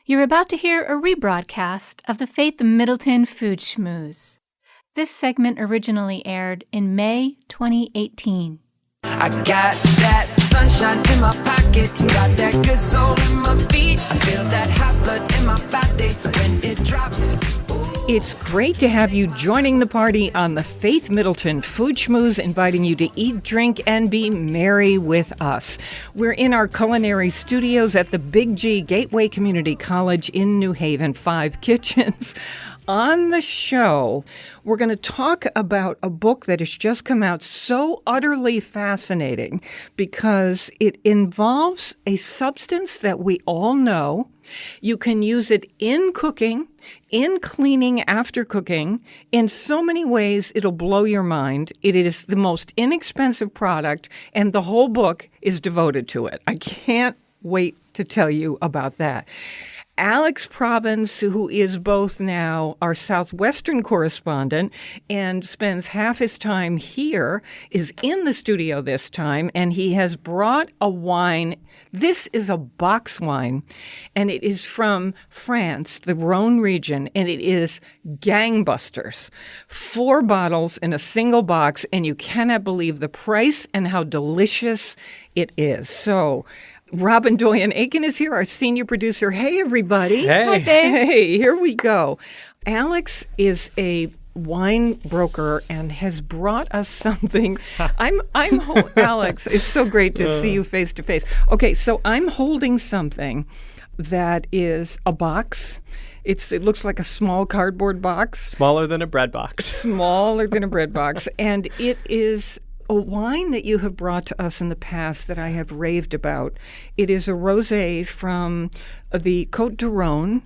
You're about to hear a rebroadcast of the Faith Middleton Food Schmooze. This segment originally aired in May 2018. I got that sunshine in my pocket, got that good soul in my feet. I feel that hot blood in my body when it drops. It's great to have you joining the party on the Faith Middleton Food Schmooze, inviting you to eat, drink, and be merry with us. We're in our culinary studios at the Big G Gateway Community College in New Haven, 5 kitchens. On the show, we're going to talk about a book that has just come out, so utterly fascinating because it involves a substance that we all know. You can use it in cooking, in cleaning after cooking. In so many ways, it'll blow your mind. It is the most inexpensive product, and the whole book is devoted to it. I can't wait to tell you about that. Alex Province, who is both now our Southwestern correspondent and spends half his time here, is in the studio this time, and he has brought a wine. This is a box wine, and it is from France, the Rhone region, and it is gangbusters. 4 bottles in a single box, and you cannot believe the price and how delicious it is. So, Robin Doyen-Aiken is here, our senior producer. Hey, everybody. Hey. Hi, Hey, here we go. Alex is a wine broker and has brought us something. Alex, it's so great to see you face to face. Okay, so I'm holding something that is a box. It looks like a small cardboard box. Smaller than a bread box. Smaller than a bread box. And it is a wine that you have brought to us in the past that I have raved about. It is a rosé from the Côte du Rhône,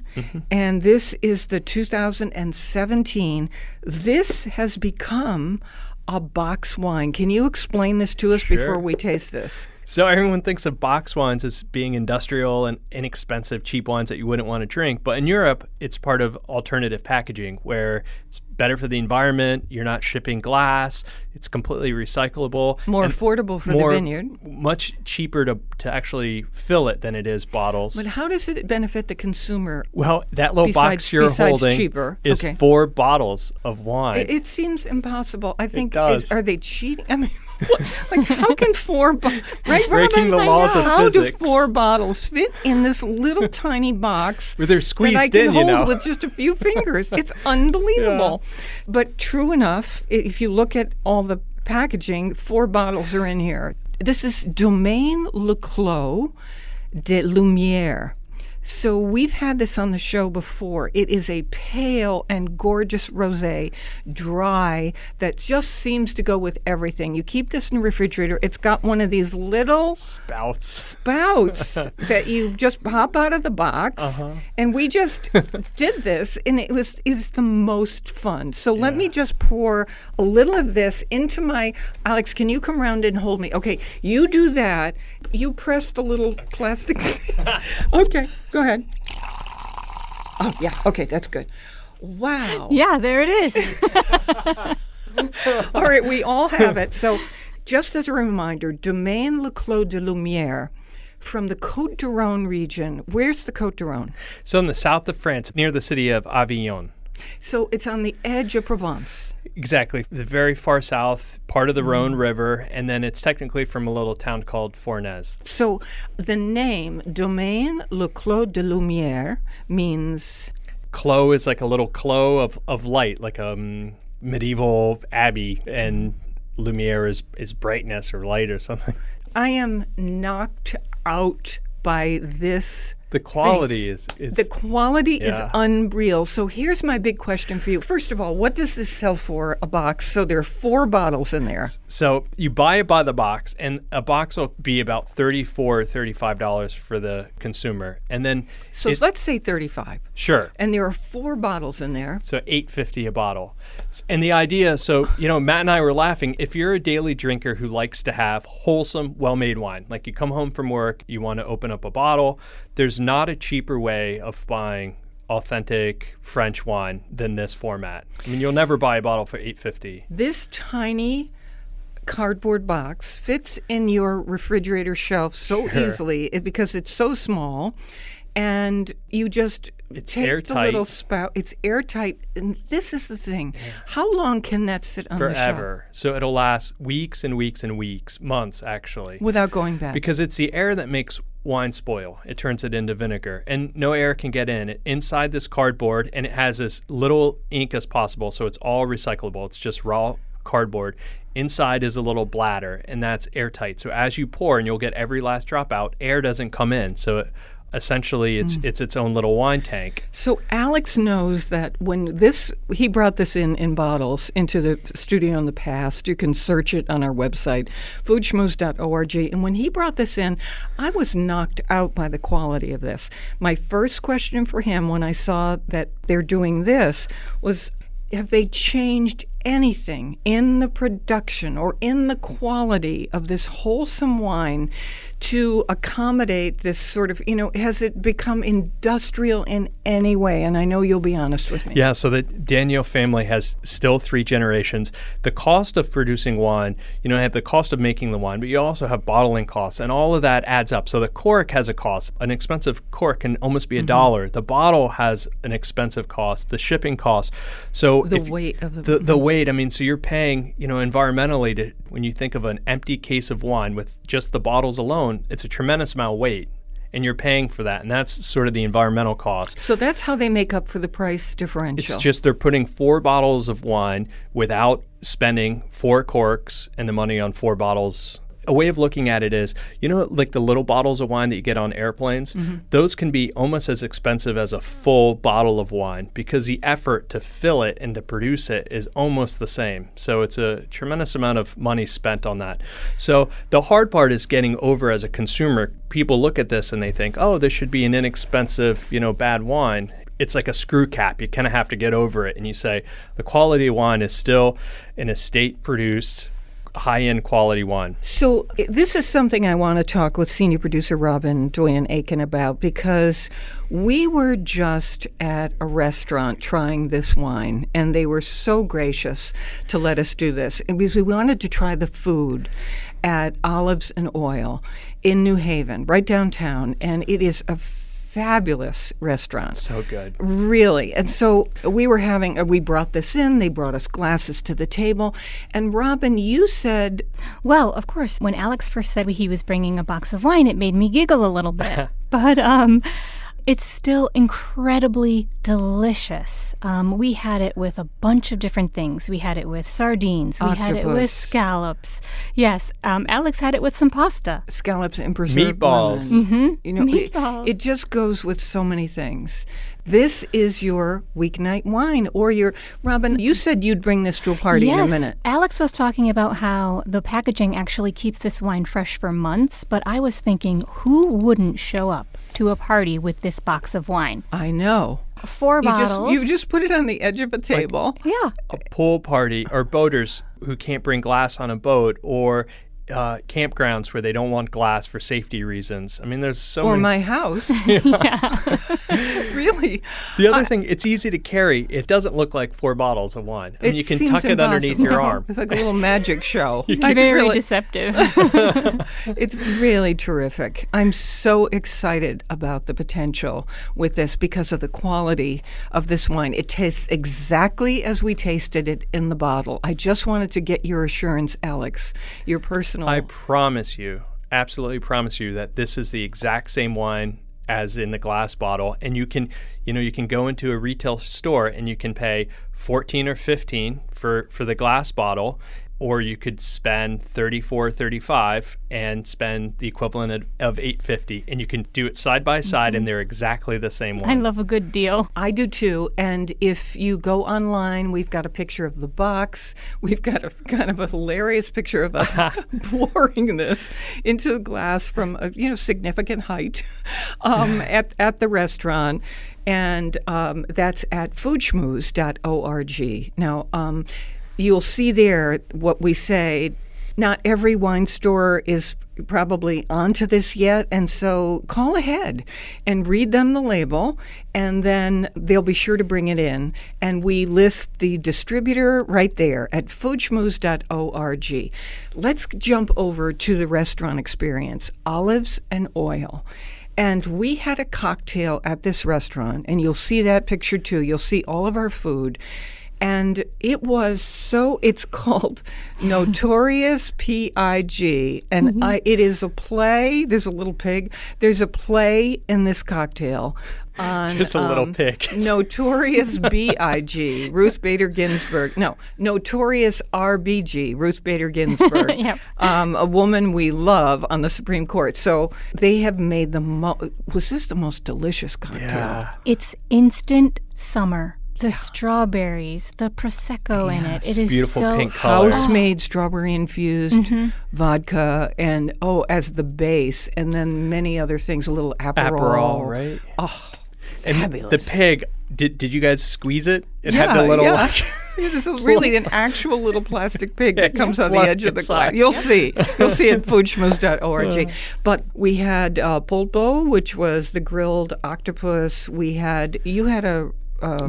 and this is the 2017. This has become a box wine. Can you explain this to us before we taste this? So everyone thinks of box wines as being industrial and inexpensive, cheap wines that you wouldn't want to drink. But in Europe, it's part of alternative packaging where it's better for the environment. You're not shipping glass. It's completely recyclable. More affordable for the vineyard. Much cheaper to actually fill it than it is bottles. But how does it benefit the consumer? Well, that little box you're holding cheaper. is 4 bottles of wine. It seems impossible. I think, it does. Are they cheating? I mean, like, how can 4 right, breaking Robin? the laws of physics. How do 4 bottles fit in this little tiny box? Where they're squeezed that I can in, hold with just a few fingers? It's unbelievable. Yeah. But true enough, if you look at all the packaging, 4 bottles are in here. This is Domaine Le Clos de Lumière. So we've had this on the show before. It is a pale and gorgeous rosé, dry, that just seems to go with everything. You keep this in the refrigerator. It's got one of these little spouts that you just pop out of the box. And we just did this, and it's the most fun. So let me just pour a little of this into my... Alex, can you come around and hold me? Okay, you do that. You press the little plastic thing. Okay. Go ahead. Oh, yeah. Okay, that's good. Wow. Yeah, there it is. All right, we all have it. So just as a reminder, Domaine Le Clos de Lumière from the Côte du Rhône region. Where's the Côte du Rhône? So in the south of France, near the city of Avignon. So it's on the edge of Provence. Exactly. The very far south, part of the Rhone River, and then it's technically from a little town called Fournaise. So the name Domaine Le Clos de Lumière means... Clos is like a little clos of light, like a medieval abbey, and Lumière is brightness or light or something. I am knocked out by this. The quality is the quality is unreal. So here's my big question for you. First of all, what does this sell for a box? So there are 4 bottles in there. So you buy it by the box, and a box will be about $34, $35 for the consumer. And then let's say $35. Sure. And there are 4 bottles in there. So $8.50 a bottle. And the idea, Matt and I were laughing, if you're a daily drinker who likes to have wholesome, well-made wine, like you come home from work, you want to open up a bottle, there's not a cheaper way of buying authentic French wine than this format. I mean, you'll never buy a bottle for $8.50. This tiny cardboard box fits in your refrigerator shelf so easily because it's so small. and you just take airtight. the little spout. It's airtight, and this is the thing. Yeah. How long can that sit on the shelf? Forever. So it'll last weeks and weeks and weeks, months actually. Without going bad. Because it's the air that makes wine spoil. It turns it into vinegar, and no air can get in. Inside this cardboard, and it has as little ink as possible, so it's all recyclable. It's just raw cardboard. Inside is a little bladder, and that's airtight. So as you pour, and you'll get every last drop out, air doesn't come in. So essentially, it's its own little wine tank. So Alex knows that when he brought this in bottles into the studio in the past. You can search it on our website, foodschmooze.org. And when he brought this in, I was knocked out by the quality of this. My first question for him when I saw that they're doing this was, have they changed anything in the production or in the quality of this wholesome wine to accommodate this sort of, has it become industrial in any way? And I know you'll be honest with me. Yeah, so the Daniel family has still 3 generations. The cost of producing wine, you have the cost of making the wine, but you also have bottling costs, and all of that adds up. So the cork has a cost. An expensive cork can almost be $1. The bottle has an expensive cost, the shipping cost. So the weight of the weight, so you're paying, environmentally, when you think of an empty case of wine with just the bottles alone, it's a tremendous amount of weight, and you're paying for that, and that's sort of the environmental cost. So that's how they make up for the price differential. It's just they're putting 4 bottles of wine without spending 4 corks and the money on 4 bottles. A way of looking at it is, like the little bottles of wine that you get on airplanes, those can be almost as expensive as a full bottle of wine because the effort to fill it and to produce it is almost the same. So it's a tremendous amount of money spent on that. So the hard part is getting over as a consumer. People look at this and they think, oh, this should be an inexpensive, bad wine. It's like a screw cap. You kind of have to get over it. And you say the quality of wine is still an estate-produced, high-end quality wine. So this is something I want to talk with senior producer Robin Doyen-Aiken about, because we were just at a restaurant trying this wine, and they were so gracious to let us do this. And because we wanted to try the food at Olives and Oil in New Haven, right downtown, and it is a fabulous restaurant. So good. Really. And so we brought this in, they brought us glasses to the table, and Robin, you said... Well, of course, when Alex first said he was bringing a box of wine, it made me giggle a little bit. But it's still incredibly delicious. We had it with a bunch of different things. We had it with sardines. We had it with scallops. Yes, Alex had it with some pasta. Scallops and preserved meatballs. lemon. Meatballs. It just goes with so many things. This is your weeknight wine, or your... Robin, you said you'd bring this to a party in a minute. Alex was talking about how the packaging actually keeps this wine fresh for months, but I was thinking, who wouldn't show up to a party with this box of wine? I know. 4 bottles. You just put it on the edge of a table. Yeah. A pool party, or boaters who can't bring glass on a boat, or campgrounds where they don't want glass for safety reasons. There's so many. Or my house. Really. The other thing, it's easy to carry. It doesn't look like 4 bottles of wine. You can tuck it underneath your arm. It's like a little magic show. Very deceptive. It's really terrific. I'm so excited about the potential with this because of the quality of this wine. It tastes exactly as we tasted it in the bottle. I just wanted to get your assurance, Alex, your personal... I promise you, absolutely promise you, that this is the exact same wine as in the glass bottle, and you can go into a retail store and you can pay $14 or $15 for the glass bottle, or you could spend $34, $35 and spend the equivalent of $8.50, and you can do it side by side, and they're exactly the same wine. I love a good deal. I do too. And if you go online, we've got a picture of the box. We've got a kind of a hilarious picture of us pouring this into the glass from a significant height at the restaurant. And that's at foodschmooze.org. Now, you'll see there what we say. Not every wine store is probably onto this yet, and so call ahead and read them the label, and then they'll be sure to bring it in. And we list the distributor right there at foodschmooze.org. Let's jump over to the restaurant experience, Olives and Oil. And we had a cocktail at this restaurant, and you'll see that picture too. You'll see all of our food. And it was it's called Notorious P.I.G. And it is a play. There's a little pig. There's a play in this cocktail on Just a little pig. Notorious B.I.G. Ruth Bader Ginsburg. No, Notorious R.B.G. Ruth Bader Ginsburg. Yep. A woman we love on the Supreme Court. So they have made was this the most delicious cocktail? Yeah. It's instant summer. The strawberries, the Prosecco in it. It is Beautiful so pink color. House-made strawberry-infused vodka, and as the base, and then many other things, a little Aperol. Right? Oh, And fabulous. the pig, did you guys squeeze it? It had the little like There's really an actual little plastic pig that comes on the Plug edge of the inside. glass. You'll see. You'll see at foodschmooze.org. But we had polpo, which was the grilled octopus. You had a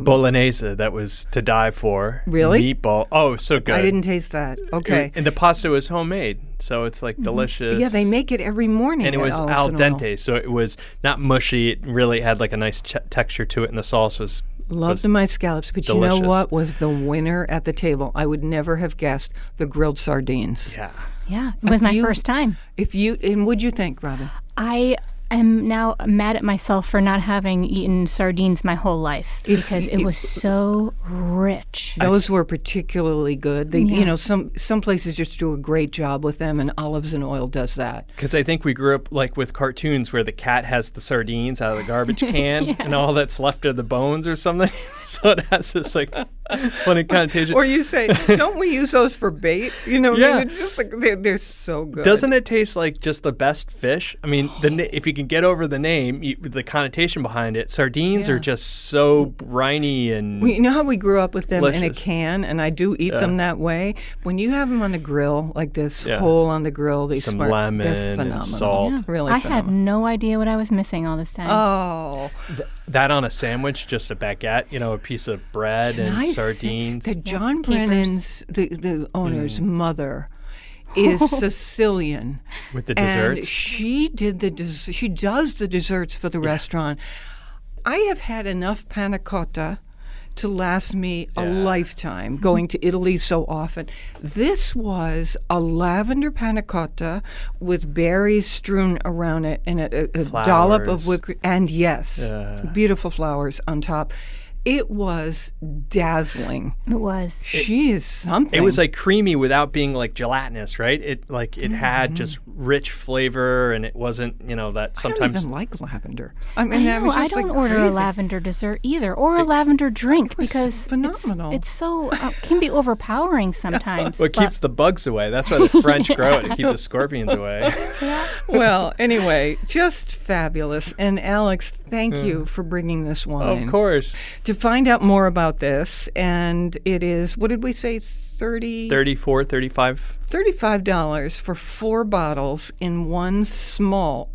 bolognese that was to die for. Really? Meatball. Oh, so good. I didn't taste that. Okay. And the pasta was homemade, so it's like delicious. Yeah, they make it every morning. And it at was Olives al and Oil. dente, so it was not mushy. It really had like a nice texture to it, and the sauce was Loved my scallops, but delicious. you know what was the winner at the table? I would never have guessed the grilled sardines. Yeah. Yeah, it was my first time. And what'd you think, Robin? I am now mad at myself for not having eaten sardines my whole life because it was so rich. Those were particularly good. Some places just do a great job with them, and Olives and Oil does that. Because I think we grew up like with cartoons where the cat has the sardines out of the garbage can, and all that's left are the bones or something. So it has this like funny connotation. Or you say, don't we use those for bait? You know, Yeah. I mean, it's just like they're so good. Doesn't it taste like just the best fish? I mean, if you can get over the name, the connotation behind it, sardines are just so briny and You know how we grew up with them in a delicious. can, and I do eat them that way. When you have them on the grill, like this whole on the grill, they some smell lemon they're and phenomenal. salt. Really I had phenomenal. no idea what I was missing all this time. Oh, That on a sandwich, just a baguette, a piece of bread can and I say sardines. that John capers. Brennan's, the owner's mother, is Sicilian. With the And desserts? she does the desserts for the restaurant. I have had enough panna cotta to last me a lifetime, going to Italy so often. This was a lavender panna cotta with berries strewn around it and a dollop of Flowers. whipped cream. And beautiful flowers on top. It was dazzling. It was. She is something. It was like creamy without being like gelatinous, right? It had just rich flavor, and it wasn't, that I sometimes. don't even like lavender. I mean, I that was know, I just don't like order crazy. a lavender dessert either, or a lavender drink was because phenomenal. It's so can be overpowering sometimes. What keeps the bugs away? That's why the French grow it, to keep the scorpions away. Well, anyway, just fabulous. And Alex, thank you for bringing this wine. Of course. To find out more about this, and it is, what did we say, 34, 35. $35 for 4 bottles in one small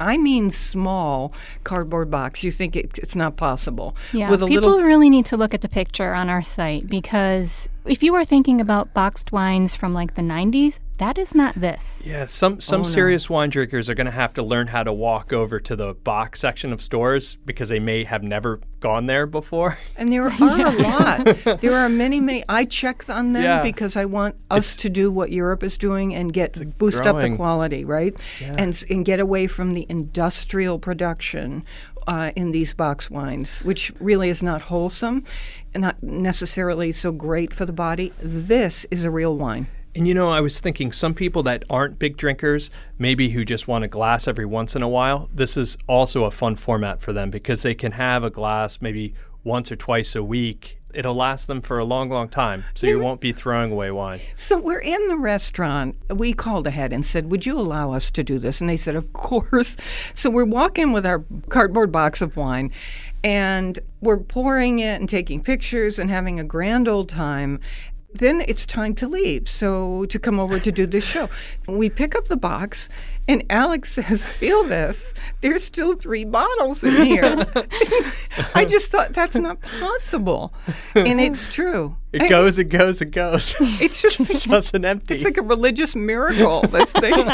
cardboard box. You think it's not possible. Yeah, With a people little really need to look at the picture on our site because if you are thinking about boxed wines from like the 90s, that is not this. Yeah, some serious wine drinkers are going to have to learn how to walk over to the box section of stores because they may have never gone there before. And there are a lot. There are many. I check on them because I want us to do what Europe is doing and boost up the growing. quality, right? And get away from the industrial production in these box wines, which really is not wholesome and not necessarily so great for the body. This is a real wine. And I was thinking some people that aren't big drinkers, maybe who just want a glass every once in a while, this is also a fun format for them because they can have a glass maybe once or twice a week. It'll last them for a long, long time, so you won't be throwing away wine. So we're in the restaurant. We called ahead and said, would you allow us to do this? And they said, of course. So we're walking with our cardboard box of wine, and we're pouring it and taking pictures and having a grand old time. Then it's time to leave, so to come over to do this show. We pick up the box, and Alex says, feel this, there's still 3 bottles in here. I just thought, that's not possible. And it's true. It goes, it goes, it goes. It's just It doesn't empty. It's like a religious miracle, this thing.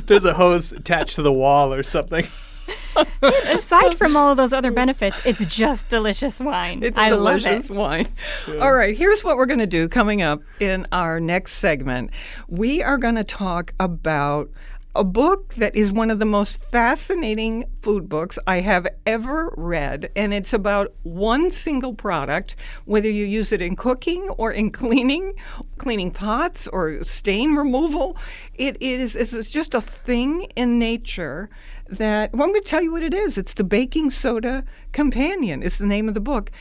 There's a hose attached to the wall or something. Aside from all of those other benefits, it's just delicious wine. It's I delicious love it. wine. All right, here's what we're going to do coming up in our next segment. We are going to talk about a book that is one of the most fascinating food books I have ever read, and it's about one single product, whether you use it in cooking or in cleaning pots or stain removal. It's just a thing in nature that, well, I'm going to tell you what it is. It's the Baking Soda Companion. It's the name of the book.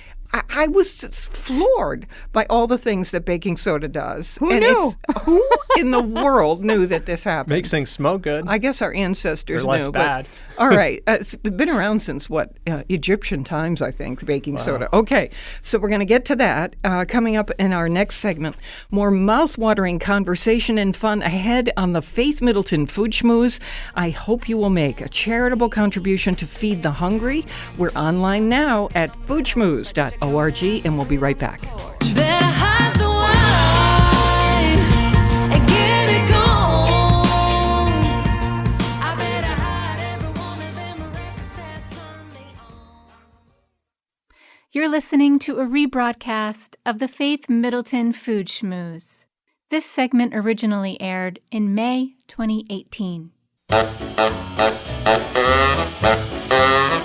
I was just floored by all the things that baking soda does. Who knew? Who in the world knew that this happened? Makes things smell good. I guess our ancestors Or less knew. bad. All right. It's been around since, Egyptian times, I think, baking soda. Okay. So we're going to get to that coming up in our next segment. More mouth-watering conversation and fun ahead on the Faith Middleton Food Schmooze. I hope you will make a charitable contribution to feed the hungry. We're online now at foodschmooze.org, and we'll be right back. Better hide the wine and get it gone. I better hide every one of them records that turn me on. You're listening to a rebroadcast of the Faith Middleton Food Schmooze. This segment originally aired in May 2018.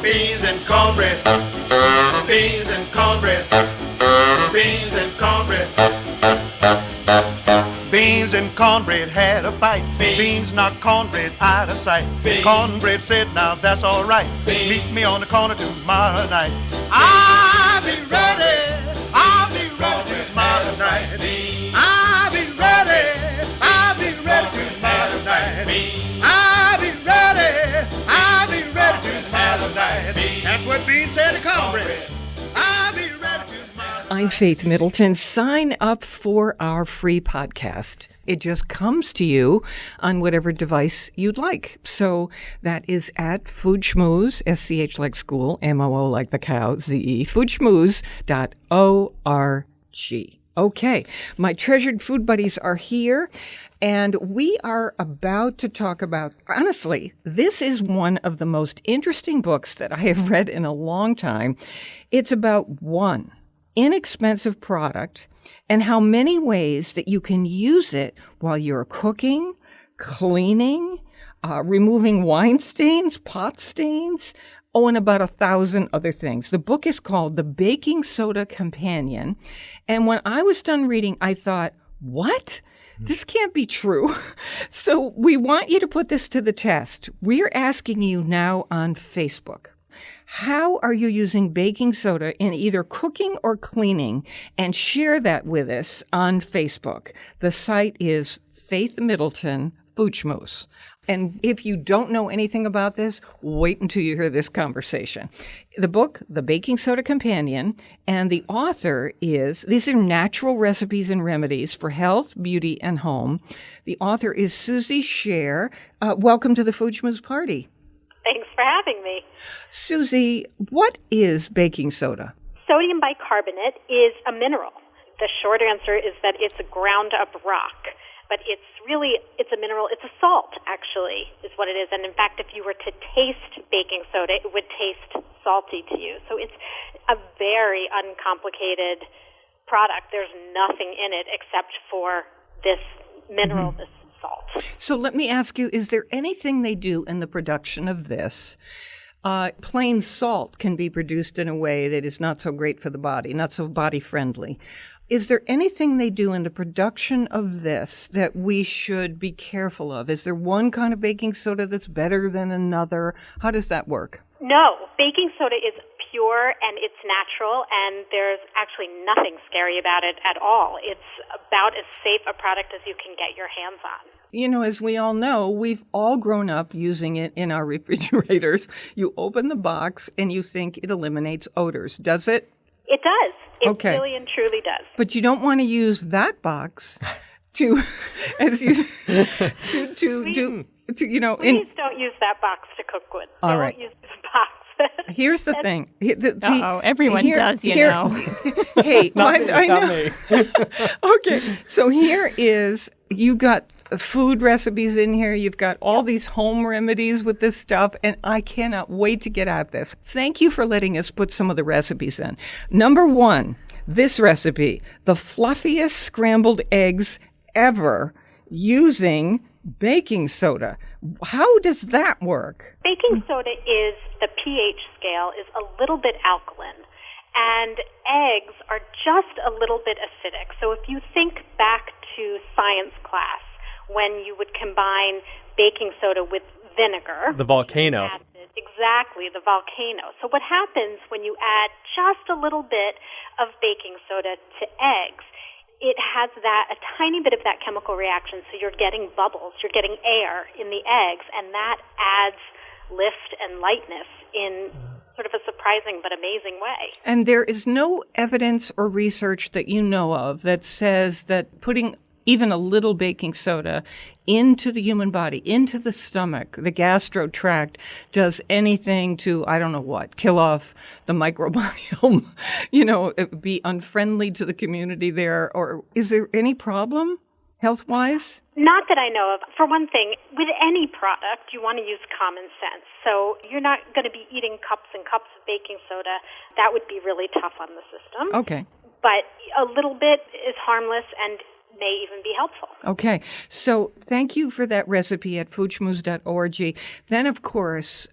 Beans and cornbread. Beans and cornbread. Beans and cornbread. Beans and cornbread had a fight. Beans knocked cornbread out of sight. Cornbread said, now that's all right. Meet me on the corner tomorrow night. I'll be ready. I'll be ready tomorrow night. I'll be ready. I'll be ready tomorrow night. I'll be ready. I'll be ready tomorrow night. That's what Beans said to cornbread. I'll be ready tomorrow night. I'm Faith Middleton. Sign up for our free podcast. It just comes to you on whatever device you'd like. So that is at Food Schmooze, SCH like school, MOO like the cow, ZE, foodschmooze.org. Okay, my treasured food buddies are here, and we are about to talk about, honestly, this is one of the most interesting books that I have read in a long time. It's about one inexpensive product and how many ways that you can use it while you're cooking, cleaning, removing wine stains, pot stains, and about 1,000 other things. The book is called The Baking Soda Companion. And when I was done reading, I thought, what? This can't be true. So we want you to put this to the test. We're asking you now on Facebook. How are you using baking soda in either cooking or cleaning? And share that with us on Facebook. The site is Faith Middleton Food Schmooze. And if you don't know anything about this, wait until you hear this conversation. The book, The Baking Soda Companion, and the author is, these are natural recipes and remedies for health, beauty, and home. The author is Suzy Scherr. Welcome to the Food Schmooze party. Thanks for having me. Suzy, what is baking soda? Sodium bicarbonate is a mineral. The short answer is that it's a ground-up rock, but it's a mineral. It's a salt, actually, is what it is. And in fact, if you were to taste baking soda, it would taste salty to you. So it's a very uncomplicated product. There's nothing in it except for this mineral, this salt. So let me ask you, is there anything they do in the production of this? Plain salt can be produced in a way that is not so great for the body, not so body-friendly. Is there anything they do in the production of this that we should be careful of? Is there one kind of baking soda that's better than another? How does that work? No, baking soda is pure and it's natural, and there's actually nothing scary about it at all. It's about as safe a product as you can get your hands on. You know, as we all know, we've all grown up using it in our refrigerators. You open the box and you think it eliminates odors. Does it? It does. It Okay. really and truly does. But you don't want to use that box to, as you, you know, Please don't use that box to cook with. All Don't right. use this box. Here's the thing. Everyone does, you know. Hey, Not me. I know. Okay, so here is, you got food recipes in here. You've got all these home remedies with this stuff, and I cannot wait to get at this. Thank you for letting us put some of the recipes in. Number 1, this recipe, the fluffiest scrambled eggs ever using baking soda. How does that work? Baking soda is, the pH scale is a little bit alkaline, and eggs are just a little bit acidic. So if you think back to science class, when you would combine baking soda with vinegar. The volcano. Exactly, the volcano. So what happens when you add just a little bit of baking soda to eggs, it has a tiny bit of that chemical reaction, so you're getting bubbles, you're getting air in the eggs, and that adds lift and lightness in sort of a surprising but amazing way. And there is no evidence or research that you know of that says that putting even a little baking soda into the human body, into the stomach, the gastro tract, does anything to, I don't know what, kill off the microbiome, be unfriendly to the community there, or is there any problem health-wise? Not that I know of. For one thing, with any product, you want to use common sense. So you're not going to be eating cups and cups of baking soda. That would be really tough on the system. Okay. But a little bit is harmless and may even be helpful. Okay. So thank you for that recipe at foodschmooze.org. Then, of course,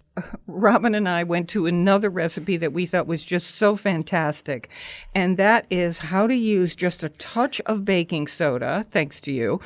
Robin and I went to another recipe that we thought was just so fantastic, and that is how to use just a touch of baking soda, thanks to you,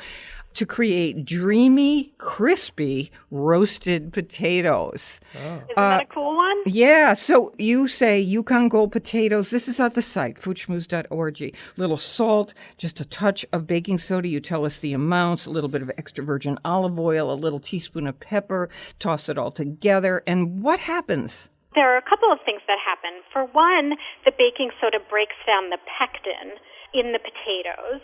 to create dreamy, crispy roasted potatoes. Isn't that a cool one? Yeah, so you say Yukon Gold potatoes. This is at the site, foodschmooze.org. Little salt, just a touch of baking soda. You tell us the amounts, a little bit of extra virgin olive oil, a little teaspoon of pepper, toss it all together. And what happens? There are a couple of things that happen. For one, the baking soda breaks down the pectin in the potatoes.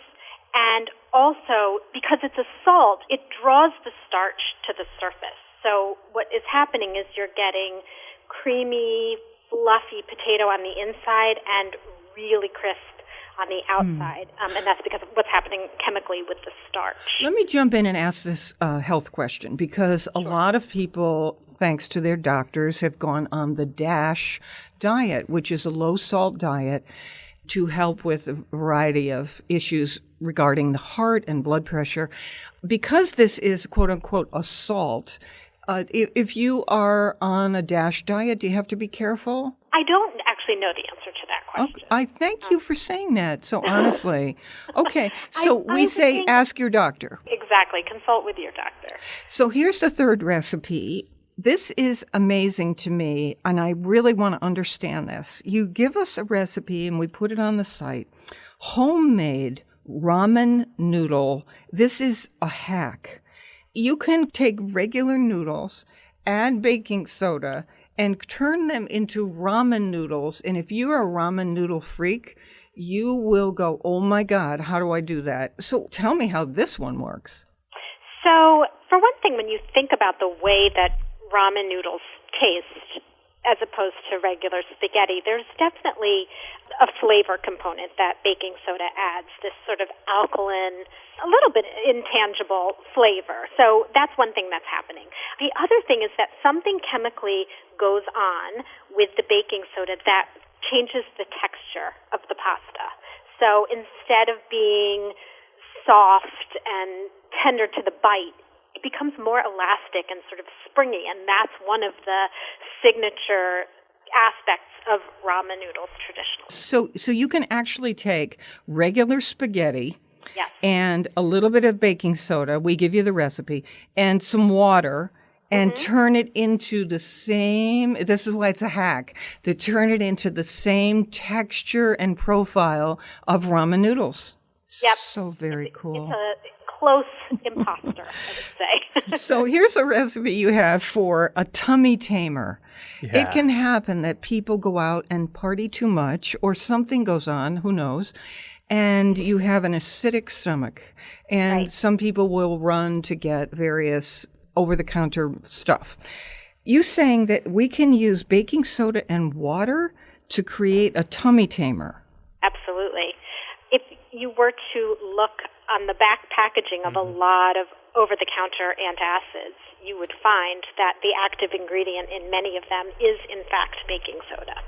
And also, because it's a salt, it draws the starch to the surface. So what is happening is you're getting creamy, fluffy potato on the inside and really crisp on the outside. And that's because of what's happening chemically with the starch. Let me jump in and ask this health question, because a lot of people, thanks to their doctors, have gone on the DASH diet, which is a low-salt diet, to help with a variety of issues regarding the heart and blood pressure. Because this is, quote-unquote, a salt, if you are on a DASH diet, do you have to be careful? I don't actually know the answer to that question. I thank you for saying that so honestly. Okay, so we say ask your doctor. Exactly. Consult with your doctor. So here's the third recipe. This is amazing to me, and I really want to understand this. You give us a recipe, and we put it on the site. Homemade ramen noodle. This is a hack. You can take regular noodles, add baking soda, and turn them into ramen noodles. And if you're a ramen noodle freak, you will go, oh my God, how do I do that? So tell me how this one works. So, for one thing, when you think about the way that ramen noodles taste as opposed to regular spaghetti, there's definitely a flavor component that baking soda adds, this sort of alkaline, a little bit intangible flavor. So that's one thing that's happening. The other thing is that something chemically goes on with the baking soda that changes the texture of the pasta. So instead of being soft and tender to the bite, it becomes more elastic and sort of springy, and that's one of the signature aspects of ramen noodles traditionally. So you can actually take regular spaghetti, Yes. and a little bit of baking soda, we give you the recipe, and some water, and turn it into the same, this is why it's a hack, to turn it into the same texture and profile of ramen noodles. Yep. So very cool. It's a close imposter, I would say. So here's a recipe you have for a tummy tamer. Yeah. It can happen that people go out and party too much, or something goes on, who knows, and you have an acidic stomach. And Right. some people will run to get various over-the-counter stuff. You saying that we can use baking soda and water to create a tummy tamer? Absolutely. If you were to look on the back packaging of a lot of over-the-counter antacids, you would find that the active ingredient in many of them is, in fact, baking soda.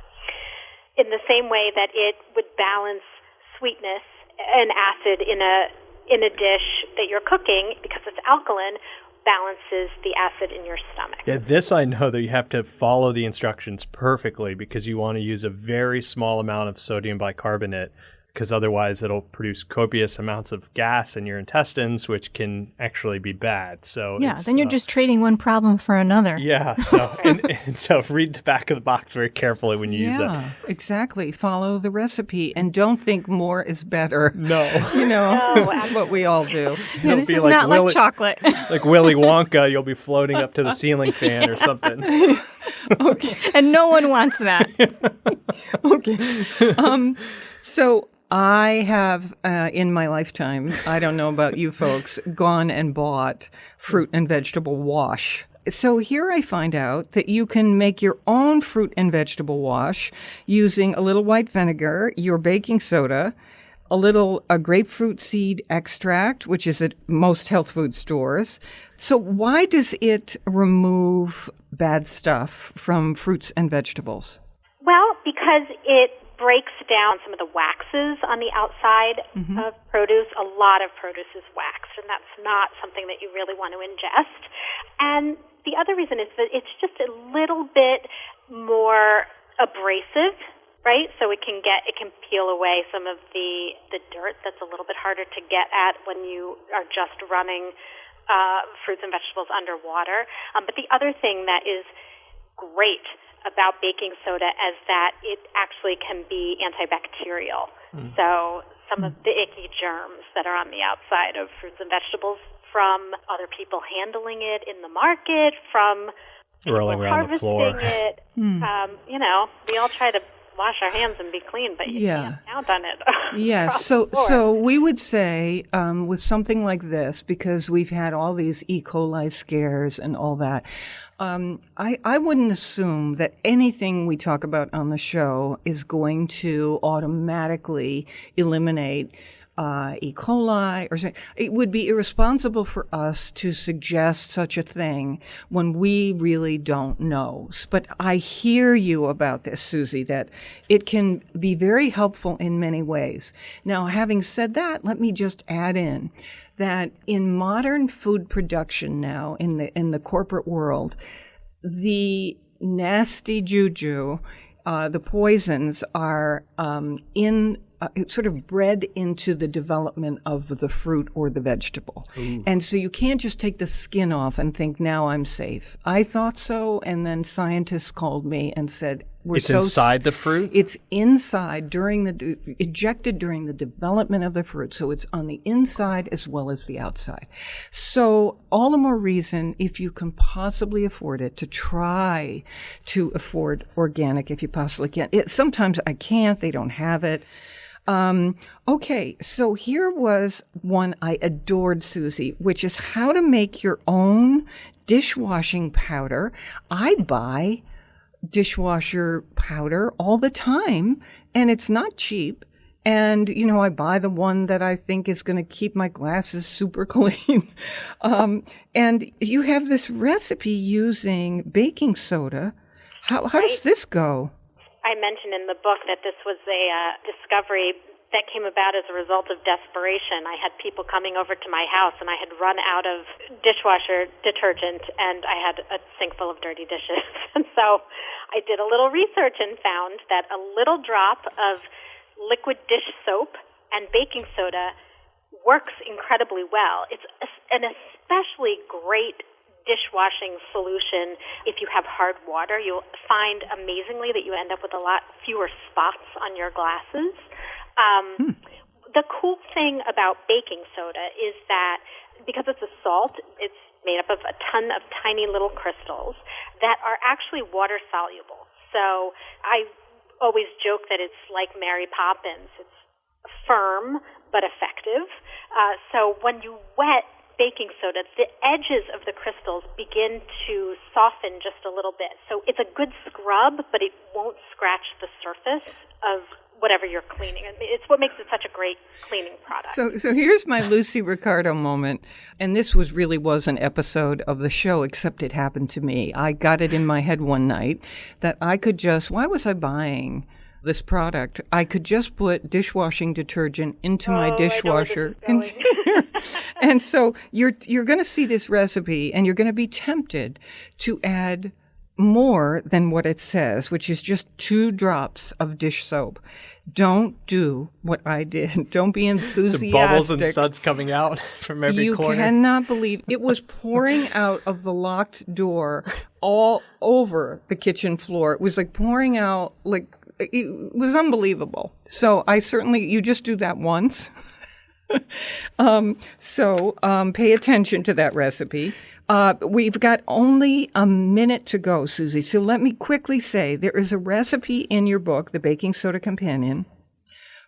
In the same way that it would balance sweetness and acid in a dish that you're cooking, because it's alkaline, balances the acid in your stomach. Yeah, this I know that you have to follow the instructions perfectly because you want to use a very small amount of sodium bicarbonate, because otherwise it'll produce copious amounts of gas in your intestines, which can actually be bad. So Yeah, then you're just trading one problem for another. Yeah, so and so read the back of the box very carefully when you use that. Yeah, exactly. Follow the recipe and don't think more is better. No. This is what we all do. Yeah, this be is like not Willy- like chocolate. Like Willy Wonka, you'll be floating up to the ceiling fan or something. And no one wants that. Okay. So I have, in my lifetime, I don't know about you folks, gone and bought fruit and vegetable wash. So here I find out that you can make your own fruit and vegetable wash using a little white vinegar, your baking soda, a grapefruit seed extract, which is at most health food stores. So why does it remove bad stuff from fruits and vegetables? Well, because it breaks down some of the waxes on the outside of produce. A lot of produce is waxed, and that's not something that you really want to ingest. And the other reason is that it's just a little bit more abrasive, right? So it can peel away some of the dirt that's a little bit harder to get at when you are just running fruits and vegetables underwater. But the other thing that is great about baking soda is that it actually can be antibacterial. So some of the icky germs that are on the outside of fruits and vegetables from other people handling it in the market, from Rolling around the floor. harvesting it, we all try to wash our hands and be clean, but you can't count on it. Yes. So we would say with something like this, because we've had all these E. coli scares and all that, I wouldn't assume that anything we talk about on the show is going to automatically eliminate E. coli or something. It would be irresponsible for us to suggest such a thing when we really don't know. But I hear you about this, Suzy, that it can be very helpful in many ways. Now, having said that, let me just add in that in modern food production now, in the corporate world, the nasty juju, the poisons are it's sort of bred into the development of the fruit or the vegetable. And so you can't just take the skin off and think, now I'm safe. I thought so, and then scientists called me and said, It's inside the fruit? It's inside ejected during the development of the fruit. So it's on the inside as well as the outside. So all the more reason, if you can possibly afford it, to try to afford organic if you possibly can. Sometimes I can't. They don't have it. Okay, so here was one I adored, Suzy, which is how to make your own dishwashing powder. I buy dishwasher powder all the time, and it's not cheap. And, I buy the one that I think is going to keep my glasses super clean. And you have this recipe using baking soda. How does this go? I mentioned in the book that this was a discovery that came about as a result of desperation. I had people coming over to my house, and I had run out of dishwasher detergent, and I had a sink full of dirty dishes. And so I did a little research and found that a little drop of liquid dish soap and baking soda works incredibly well. It's an especially great dishwashing solution if you have hard water. You'll find amazingly that you end up with a lot fewer spots on your glasses. The cool thing about baking soda is that because it's a salt, it's made up of a ton of tiny little crystals that are actually water soluble. So I always joke that it's like Mary Poppins. It's firm but effective. So when you wet baking soda, the edges of the crystals begin to soften just a little bit. So it's a good scrub, but it won't scratch the surface of whatever you're cleaning. I mean, it's what makes it such a great cleaning product. So here's my Lucy Ricardo moment, and this was an episode of the show, except it happened to me. I got it in my head one night that I could just, why was I buying this product? I could just put dishwashing detergent into my dishwasher container. And so you're going to see this recipe, and you're going to be tempted to add more than what it says, which is just 2 drops of dish soap. Don't do what I did. Don't be enthusiastic. The bubbles and suds coming out from every corner. You cannot believe it was pouring out of the locked door all over the kitchen floor. It was like pouring out, like, it was unbelievable. So you just do that once. Pay attention to that recipe. We've got only a minute to go, Suzy. So let me quickly say there is a recipe in your book, The Baking Soda Companion,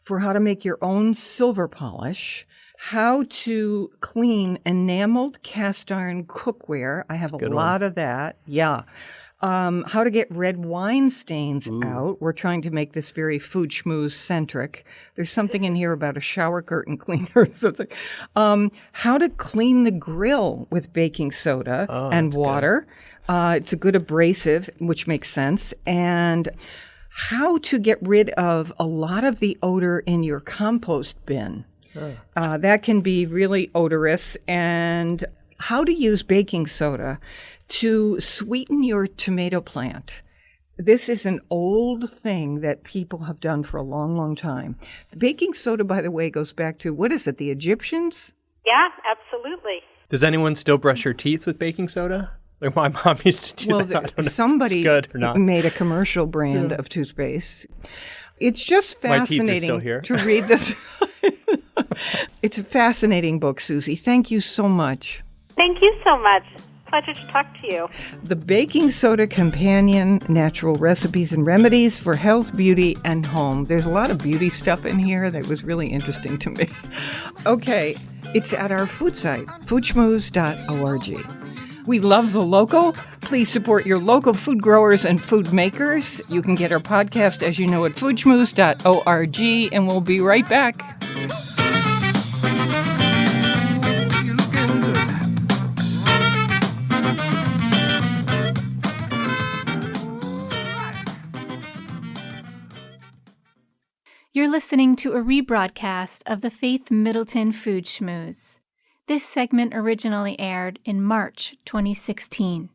for how to make your own silver polish, how to clean enameled cast iron cookware. I have a lot of that. Yeah. How to get red wine stains out. We're trying to make this very food schmooze centric. There's something in here about a shower curtain cleaner or something. How to clean the grill with baking soda and water. It's a good abrasive, which makes sense. And how to get rid of a lot of the odor in your compost bin. That can be really odorous. And how to use baking soda to sweeten your tomato plant. This is an old thing that people have done for a long, long time. The baking soda, by the way, goes back to, what is it, the Egyptians? Yeah, absolutely. Does anyone still brush their teeth with baking soda? Like my mom used to do that. I don't know somebody if it's good or not. Made a commercial brand of toothpaste. It's just fascinating to read this. It's a fascinating book, Suzy. Thank you so much. Thank you so much. Pleasure to talk to you. The Baking Soda Companion, Natural Recipes and Remedies for Health, Beauty, and Home. There's a lot of beauty stuff in here that was really interesting to me. Okay, it's at our food site, foodschmooze.org. We love the local. Please support your local food growers and food makers. You can get our podcast, as you know, at foodschmooze.org, and we'll be right back. You're listening to a rebroadcast of the Faith Middleton Food Schmooze. This segment originally aired in March 2016.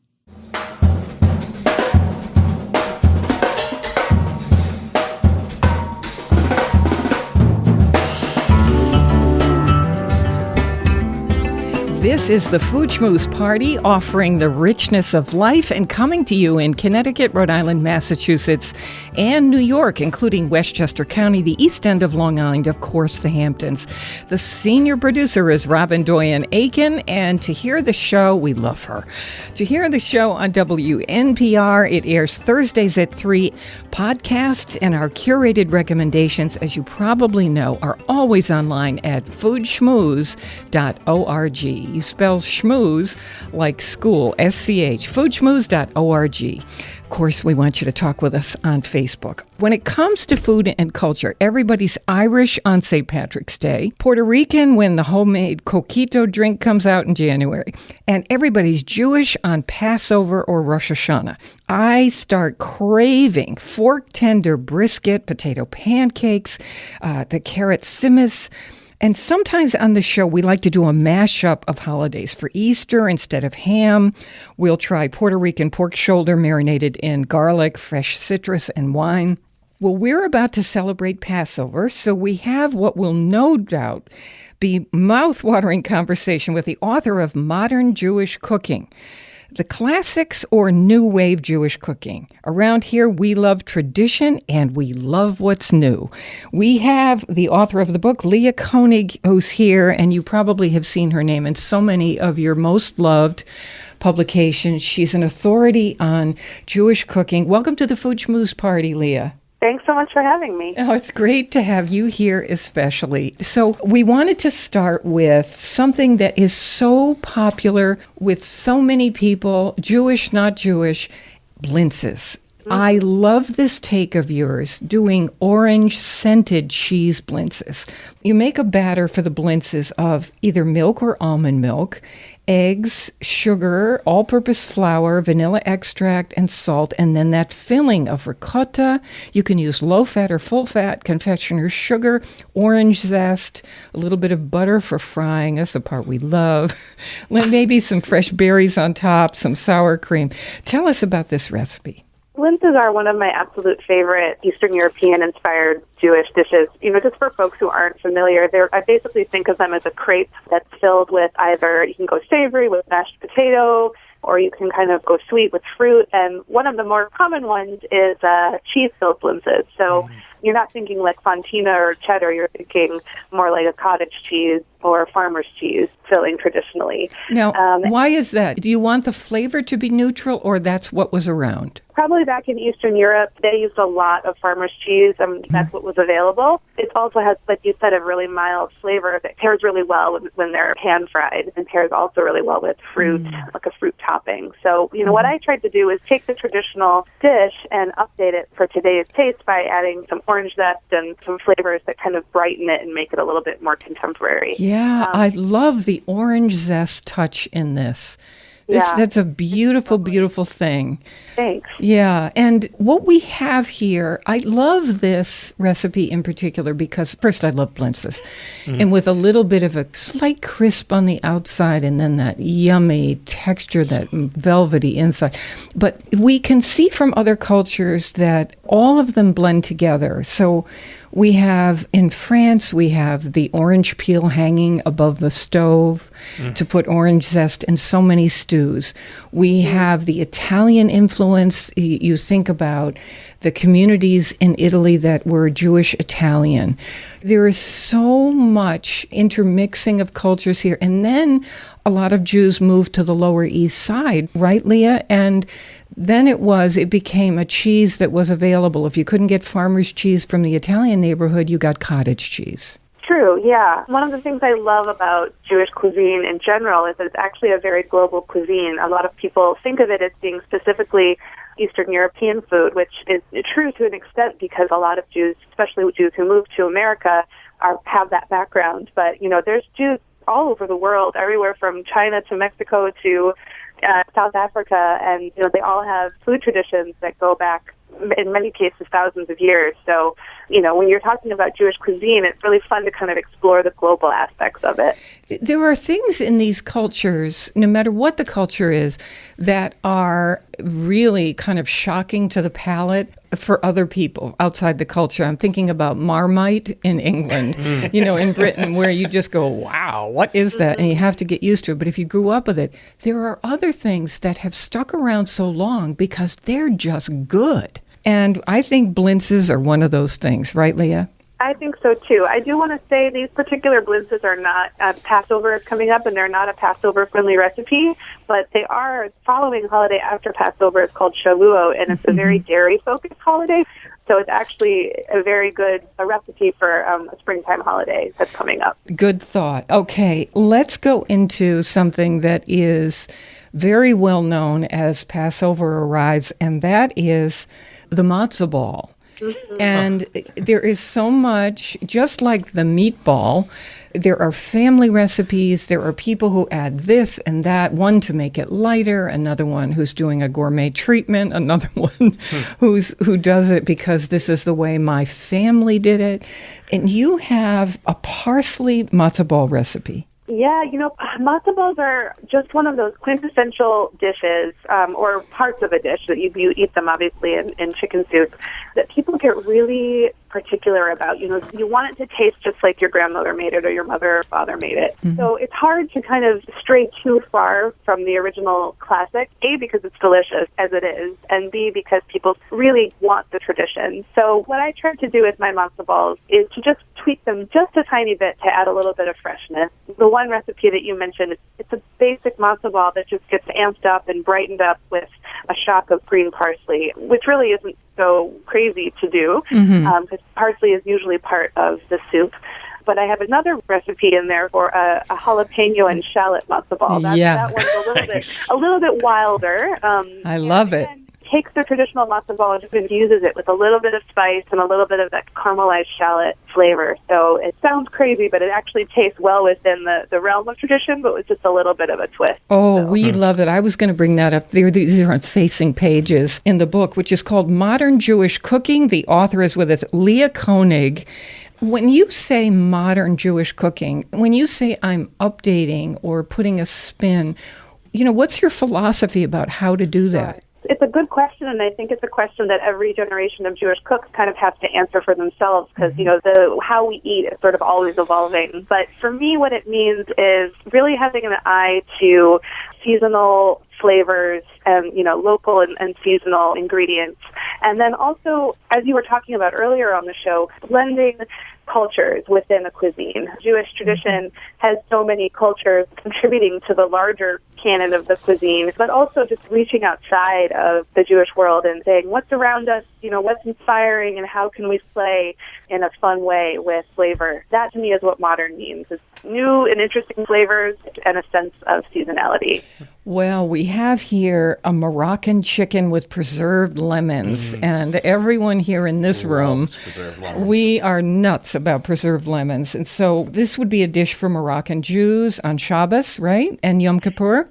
This is the Food Schmooze Party, offering the richness of life and coming to you in Connecticut, Rhode Island, Massachusetts, and New York, including Westchester County, the East End of Long Island, of course, the Hamptons. The senior producer is Robin Doyen Aiken, and to hear the show, we love her. To hear the show on WNPR, it airs Thursdays at 3. Podcasts and our curated recommendations, as you probably know, are always online at foodschmooze.org. You spell schmooze like school, S-C-H, foodschmooze.org. Of course, we want you to talk with us on Facebook. When it comes to food and culture, everybody's Irish on St. Patrick's Day, Puerto Rican when the homemade coquito drink comes out in January, and everybody's Jewish on Passover or Rosh Hashanah. I start craving fork tender brisket, potato pancakes, the carrot simmis. And sometimes on the show, we like to do a mashup of holidays. For Easter, instead of ham, we'll try Puerto Rican pork shoulder marinated in garlic, fresh citrus, and wine. Well, we're about to celebrate Passover, so we have what will no doubt be mouth-watering conversation with the author of Modern Jewish Cooking. The classics or new wave Jewish cooking. Around here, we love tradition and we love what's new. We have the author of the book, Leah Koenig, who's here, and you probably have seen her name in so many of your most loved publications. She's an authority on Jewish cooking. Welcome to the Food Schmooze Party, Leah. Thanks so much for having me. Oh, it's great to have you here especially. So we wanted to start with something that is so popular with so many people, Jewish, not Jewish, blintzes. I love this take of yours, doing orange scented cheese blintzes. You make a batter for the blintzes of either milk or almond milk, eggs, sugar, all-purpose flour, vanilla extract, and salt, and then that filling of ricotta. You can use low-fat or full-fat confectioner's sugar, orange zest, a little bit of butter for frying. That's the part we love. Maybe some fresh berries on top, some sour cream. Tell us about this recipe. Blintzes are one of my absolute favorite Eastern European-inspired Jewish dishes. Just for folks who aren't familiar, I basically think of them as a crepe that's filled with either, you can go savory with mashed potato, or you can kind of go sweet with fruit. And one of the more common ones is cheese-filled blintzes. So you're not thinking like fontina or cheddar. You're thinking more like a cottage cheese or farmer's cheese filling traditionally. Now, why is that? Do you want the flavor to be neutral, or that's what was around? Probably back in Eastern Europe, they used a lot of farmer's cheese, and that's what was available. It also has, like you said, a really mild flavor that pairs really well when they're pan-fried, and pairs also really well with fruit, like a fruit topping. So, what I tried to do is take the traditional dish and update it for today's taste by adding some orange zest and some flavors that kind of brighten it and make it a little bit more contemporary. Yeah, I love the orange zest touch in this. That's a beautiful, beautiful thing. Thanks. Yeah, and what we have here, I love this recipe in particular because, first, I love blintzes. And with a little bit of a slight crisp on the outside and then that yummy texture, that velvety inside. But we can see from other cultures that all of them blend together. So we have, in France, we have the orange peel hanging above the stove to put orange zest in so many stews. We have the Italian influence. You think about the communities in Italy that were Jewish Italian. There is so much intermixing of cultures here. And then a lot of Jews moved to the Lower East Side, right, Leah? And then it became a cheese that was available. If you couldn't get farmer's cheese from the Italian neighborhood, you got cottage cheese. True, yeah. One of the things I love about Jewish cuisine in general is that it's actually a very global cuisine. A lot of people think of it as being specifically Eastern European food, which is true to an extent because a lot of Jews, especially Jews who moved to America, have that background. But, there's Jews all over the world, everywhere from China to Mexico to South Africa, and they all have food traditions that go back, in many cases, thousands of years. So, when you're talking about Jewish cuisine, it's really fun to kind of explore the global aspects of it. There are things in these cultures, no matter what the culture is, that are really kind of shocking to the palate for other people outside the culture. I'm thinking about Marmite in England, in Britain, where you just go, wow, what is that? And you have to get used to it. But if you grew up with it, there are other things that have stuck around so long because they're just good. And I think blintzes are one of those things, right, Leah? I think so, too. I do want to say these particular blintzes are not, Passover is coming up, and they're not a Passover-friendly recipe, but they are following holiday after Passover. It's called Shavuot, and it's a very dairy-focused holiday, so it's actually a very good recipe for a springtime holiday that's coming up. Good thought. Okay, let's go into something that is very well known as Passover arrives, and that is the matzo ball. And there is so much, just like the meatball, there are family recipes, there are people who add this and that, one to make it lighter, another one who's doing a gourmet treatment, another one who does it because this is the way my family did it. And you have a parsley matzo ball recipe. Yeah, matzo balls are just one of those quintessential dishes, or parts of a dish that you eat them, obviously, in chicken soup, that people get really particular about. You want it to taste just like your grandmother made it or your mother or father made it. So it's hard to kind of stray too far from the original classic, A, because it's delicious as it is, and B, because people really want the tradition. So what I tried to do with my matzo balls is to just tweak them just a tiny bit to add a little bit of freshness. The one recipe that you mentioned, it's a basic matzo ball that just gets amped up and brightened up with a shock of green parsley, which really isn't so crazy to do, because parsley is usually part of the soup. But I have another recipe in there for a jalapeno and shallot matzo ball. That one's a little bit wilder. I love it. takes the traditional matzo ball and just infuses it with a little bit of spice and a little bit of that caramelized shallot flavor. So it sounds crazy, but it actually tastes well within the realm of tradition, but with just a little bit of a twist. Oh, So. we love it. I was going to bring that up. These are on facing pages in the book, which is called Modern Jewish Cooking. The author is with us, Leah Koenig. When you say modern Jewish cooking, when you say I'm updating or putting a spin, what's your philosophy about how to do that? It's a good question, and I think it's a question that every generation of Jewish cooks kind of has to answer for themselves because, how we eat is sort of always evolving. But for me, what it means is really having an eye to seasonal flavors and, local and seasonal ingredients. And then also, as you were talking about earlier on the show, blending cultures within a cuisine. Jewish tradition has so many cultures contributing to the larger canon of the cuisine, but also just reaching outside of the Jewish world and saying what's around us, what's inspiring and how can we play in a fun way with flavor. That to me is what modern means. It's new and interesting flavors and a sense of seasonality. Well, we have here a Moroccan chicken with preserved lemons, and everyone here in this room, we are nuts about preserved lemons. And so this would be a dish for Moroccan Jews on Shabbos, right? And Yom Kippur?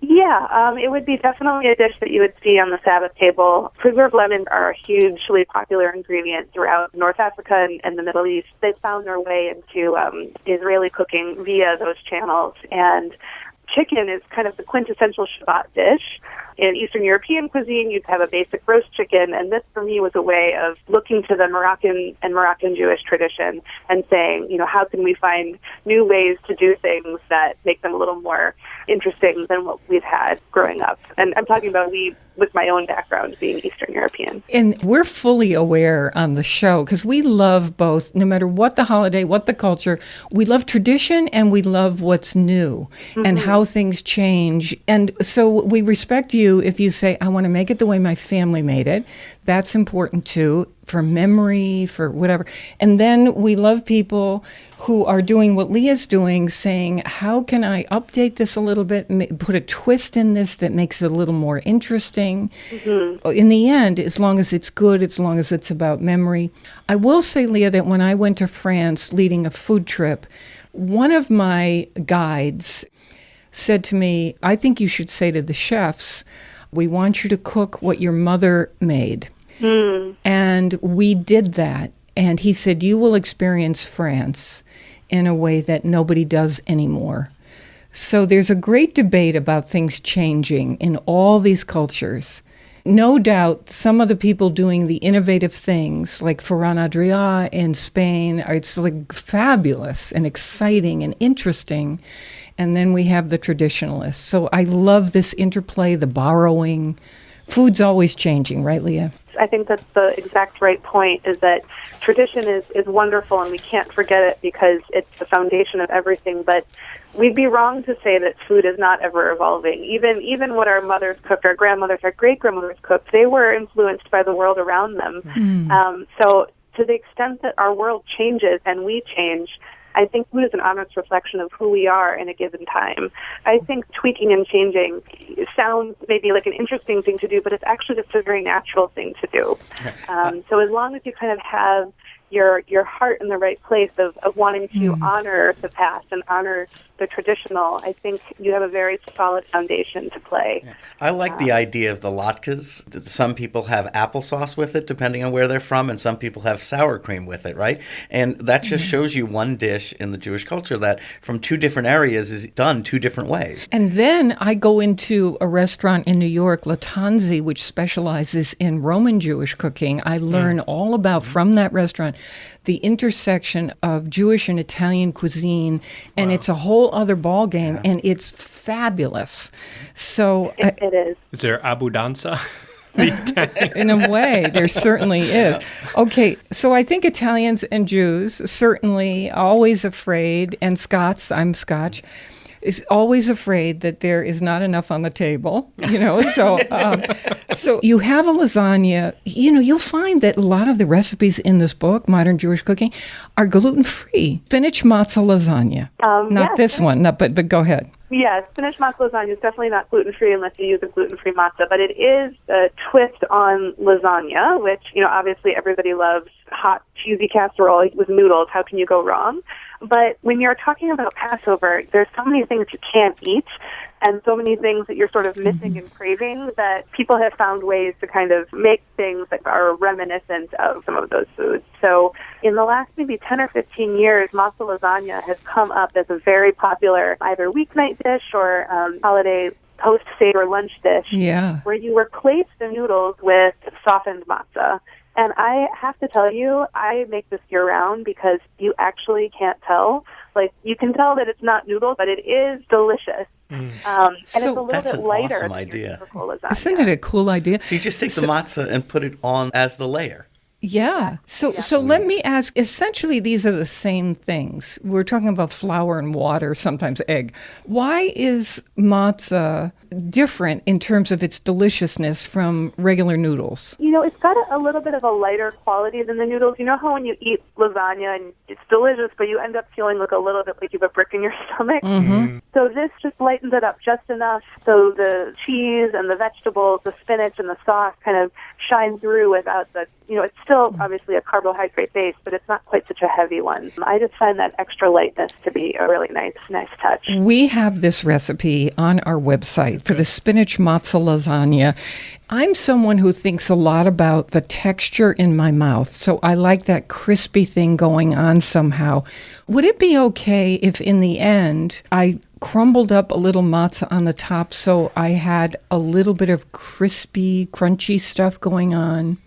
Yeah, it would be definitely a dish that you would see on the Sabbath table. Preserved lemons are a hugely popular ingredient throughout North Africa and the Middle East. They found their way into Israeli cooking via those channels, and chicken is kind of the quintessential Shabbat dish. In Eastern European cuisine, you'd have a basic roast chicken, and this for me was a way of looking to the Moroccan and Moroccan Jewish tradition and saying, how can we find new ways to do things that make them a little more interesting than what we've had growing up. And I'm talking about with my own background being Eastern European. And we're fully aware on the show because we love both, no matter what the holiday, what the culture, we love tradition and we love what's new and how things change. And so we respect you if you say, I want to make it the way my family made it. That's important too, for memory, for whatever. And then we love people who are doing what Leah's doing, saying, how can I update this a little bit, put a twist in this that makes it a little more interesting? In the end, as long as it's good, as long as it's about memory. I will say, Leah, that when I went to France leading a food trip, one of my guides said to me, I think you should say to the chefs, we want you to cook what your mother made. And we did that. And he said, you will experience France in a way that nobody does anymore. So there's a great debate about things changing in all these cultures. No doubt some of the people doing the innovative things, like Ferran Adrià in Spain, it's like fabulous and exciting and interesting. And then we have the traditionalists. So I love this interplay, the borrowing. Food's always changing, right, Leah? I think that's the exact right point, is that tradition is wonderful and we can't forget it because it's the foundation of everything. But we'd be wrong to say that food is not ever evolving. Even what our mothers cooked, our grandmothers, our great-grandmothers cooked, they were influenced by the world around them. So to the extent that our world changes and we change, I think food is an honest reflection of who we are in a given time. I think tweaking and changing sounds maybe like an interesting thing to do, but it's actually just a very natural thing to do. So as long as you kind of have your heart in the right place of wanting to honor the past and honor the traditional, I think you have a very solid foundation to play. Yeah. I like the idea of the latkes. Some people have applesauce with it, depending on where they're from, and some people have sour cream with it, right? And that just shows you one dish in the Jewish culture that from two different areas is done two different ways. And then I go into a restaurant in New York, Latanzi, which specializes in Roman Jewish cooking. I learn all about, from that restaurant, the intersection of Jewish and Italian cuisine, and it's a whole other ball game, and it's fabulous. So it is. Is there abbondanza? In a way, there certainly is. Okay, so I think Italians and Jews, certainly always afraid, and Scots, I'm Scotch, is always afraid that there is not enough on the table, so so you have a lasagna. You'll find that a lot of the recipes in this book, Modern Jewish Cooking, are gluten-free. Spinach matzo lasagna. Not this one, but go ahead. Yeah, spinach matzo lasagna is definitely not gluten-free unless you use a gluten-free matzo, but it is a twist on lasagna, which, obviously everybody loves hot, cheesy casserole with noodles. How can you go wrong? But when you're talking about Passover, there's so many things you can't eat and so many things that you're sort of missing and craving that people have found ways to kind of make things that are reminiscent of some of those foods. So in the last maybe 10 or 15 years, matzo lasagna has come up as a very popular either weeknight dish or holiday post-Seder lunch dish, where you replace the noodles with softened matzah. And I have to tell you, I make this year-round because you actually can't tell. Like, you can tell that it's not noodles, but it is delicious. And it's a little That's bit an lighter awesome than idea. your typical lasagna. Isn't it a cool idea? So you just take the matzah and put it on as the layer. Yeah. So let me ask, essentially these are the same things. We're talking about flour and water, sometimes egg. Why is matzah different in terms of its deliciousness from regular noodles? It's got a little bit of a lighter quality than the noodles. You know how when you eat lasagna and it's delicious, but you end up feeling like a little bit like you have a brick in your stomach? Mm-hmm. So this just lightens it up just enough so the cheese and the vegetables, the spinach and the sauce kind of shine through without the, it's still obviously a carbohydrate base, but it's not quite such a heavy one. I just find that extra lightness to be a really nice touch. We have this recipe on our website for the spinach matzo lasagna. I'm someone who thinks a lot about the texture in my mouth, so I like that crispy thing going on somehow. Would it be okay if in the end I crumbled up a little matzah on the top so I had a little bit of crispy, crunchy stuff going on?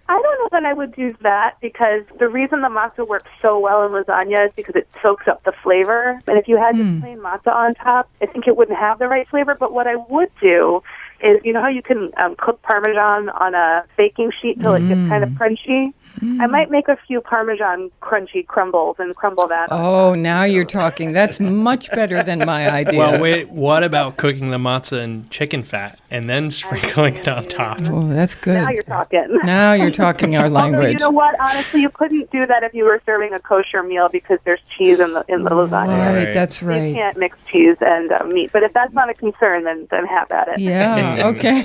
I don't know that I would do that because the reason the matzah works so well in lasagna is because it soaks up the flavor. And if you had just plain matzah on top, I think it wouldn't have the right flavor. But what I would do is, how you can cook Parmesan on a baking sheet till it gets kind of crunchy? I might make a few Parmesan crunchy crumbles and crumble that on Oh, top. now you're talking. That's much better than my idea. Well, wait, what about cooking the matzah in chicken fat and then sprinkling it on top? Oh, that's good. Now you're talking. Now you're talking our Although, language. you know what? Honestly, you couldn't do that if you were serving a kosher meal because there's cheese in the lasagna. Right, that's You right. can't mix cheese and meat. But if that's not a concern, then have at it. Yeah, okay.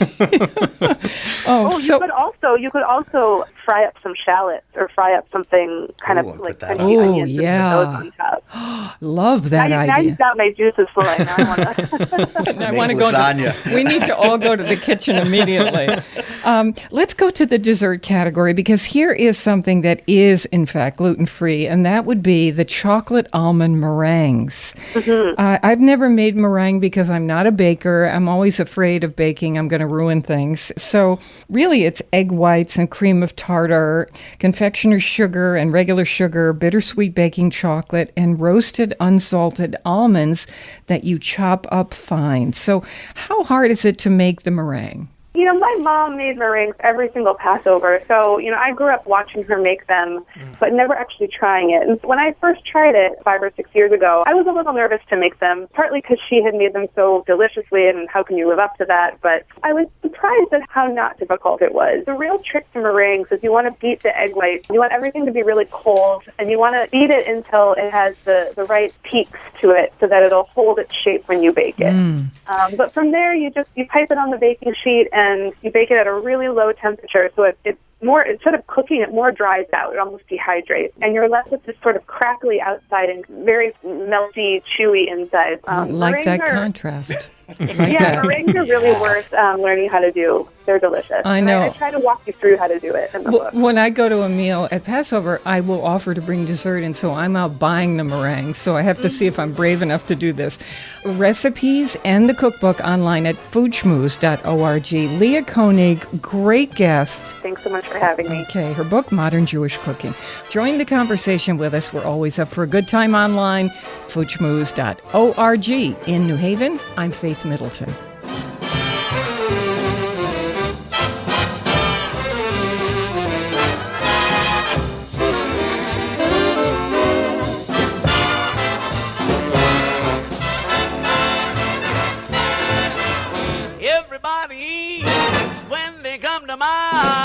Oh, you could also fry up some shallots or fry up something kind Ooh, of and like put that crunchy on. onions Oh, and yeah. put those on top. Love that Now idea. you've got my juices flowing. Now I want I Make want to go. lasagna. We need to all go to the kitchen immediately. Let's go to the dessert category because here is something that is, in fact, gluten-free, and that would be the chocolate almond meringues. I've never made meringue because I'm not a baker. I'm always afraid of baking. I'm going to ruin things. So really, it's egg whites and cream of tartar, confectioner's sugar and regular sugar, bittersweet baking chocolate, and roasted unsalted almonds that you chop up fine. So how hard is it to make the meringue? My mom made meringues every single Passover, so, I grew up watching her make them, but never actually trying it. And when I first tried it 5 or 6 years ago, I was a little nervous to make them, partly because she had made them so deliciously, and how can you live up to that? But I was surprised at how not difficult it was. The real trick to meringues is you want to beat the egg white. You want everything to be really cold, and you want to beat it until it has the right peaks to it so that it'll hold its shape when you bake it. But from there, you pipe it on the baking sheet, and you bake it at a really low temperature, so instead of cooking, it more dries out. It almost dehydrates. And you're left with this sort of crackly outside and very melty, chewy inside. Like that contrast. Meringues are really worth learning how to do. They're delicious. I know. I try to walk you through how to do it in the book. When I go to a meal at Passover, I will offer to bring dessert, and so I'm out buying the meringue. So I have to see if I'm brave enough to do this. Recipes and the cookbook online at foodschmooze.org. Leah Koenig, great guest. Thanks so much for having me. Okay, her book, Modern Jewish Cooking. Join the conversation with us. We're always up for a good time online. foodschmooze.org. In New Haven, I'm Faith Middleton. Everybody eats when they come to mind.